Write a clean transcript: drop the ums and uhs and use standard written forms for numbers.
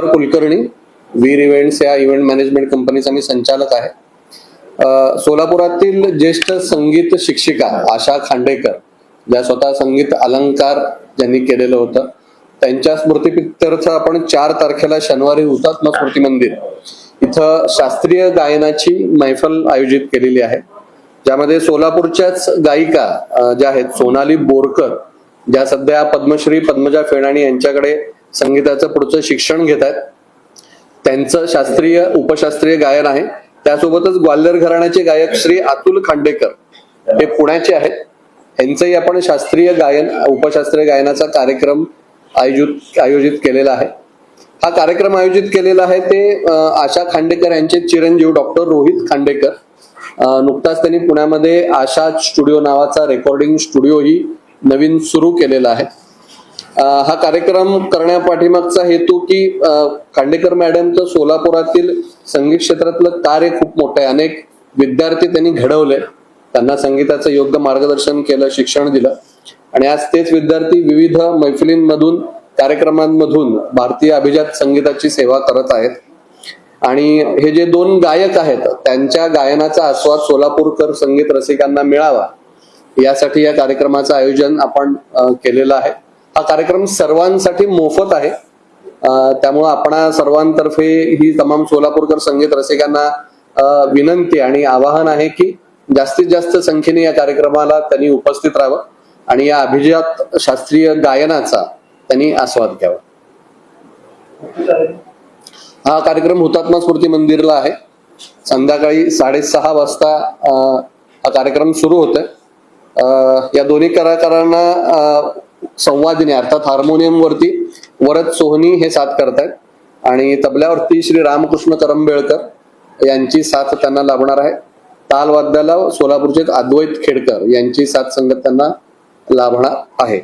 तुषार कुलकर्णी, वीर events या event management कंपनीचा मी संचालक आहे. सोलापुरातील ज्येष्ठ संगीत शिक्षिका आशा खांडेकर, ज्या स्वतः संगीत अलंकार ज्यांनी केलेलं होतं, त्यांच्या स्मृतीप्रित्यर्थ आपण 4 तारखेला शनिवारी हुतात्मा स्मृती मंदिर इथं शास्त्रीय गायनाची मैफल आयोजित केलेली आहे, ज्यामध्ये सोलापूरच्याच गायिका ज्या आहेत सोनाली बोरकर, ज्या सध्या पद्मश्री पद्मजा फेणाणी यांच्याकडे संगीताचं पुढचं शिक्षण घेत आहेत, त्यांचं शास्त्रीय उपशास्त्रीय गायन आहे. त्यासोबतच ग्वाल्हेर घराण्याचे गायक श्री अतुल खांडेकर, हे पुण्याचे आहेत, यांचंही आपण शास्त्रीय गायन उपशास्त्रीय गायनाचा कार्यक्रम आयोजित केलेला आहे. हा कार्यक्रम आयोजित केलेला आहे ते आशा खांडेकर यांचे चिरंजीव डॉक्टर रोहित खांडेकर. नुकताच त्यांनी पुण्यामध्ये आशा स्टुडिओ नावाचा रेकॉर्डिंग स्टुडिओ ही नवीन सुरू केलेला आहे. हा कार्यक्रम करण्यापाठीमागचा हेतू की खांडेकर मॅडमचं सोलापुरातील संगीत क्षेत्रातलं कार्य खूप मोठं आहे. अनेक विद्यार्थी त्यांनी घडवले, त्यांना संगीताचं योग्य मार्गदर्शन केलं, शिक्षण दिलं, आणि आज तेच विद्यार्थी विविध मैफिलींमधून कार्यक्रमांमधून भारतीय अभिजात संगीताची सेवा करत आहेत. आणि हे जे 2 गायक आहेत त्यांच्या गायनाचा आस्वाद सोलापूरकर संगीत रसिकांना मिळावा यासाठी या कार्यक्रमाचं आयोजन आपण केलेलं आहे. हा कार्यक्रम सर्वांसाठी मोफत आहे, त्यामुळे आपण सर्वांतर्फे ही तमाम सोलापूरकर संगीत रसिकांना विनंती आणि आवाहन आहे की जास्तीत जास्त संख्येने या कार्यक्रमाला त्यांनी उपस्थित राहावं आणि या अभिजात शास्त्रीय गायनाचा त्यांनी आस्वाद घ्यावा. हा कार्यक्रम हुतात्मा स्मृती मंदिरला आहे. संध्याकाळी 6:30 वाजता हा कार्यक्रम सुरू होतोय. या दोन्ही कलाकारांना संवादिनी अर्थात हार्मोनियम वरती वरद सोहनी हे साथ करतायत आणि तबल्यावरती श्री रामकृष्ण करंबेळकर यांची साथ त्यांना लाभणार आहे. तालवाद्याला सोलापूरचे अद्वैत खेडकर यांची साथ संगत त्यांना लाभणार आहे.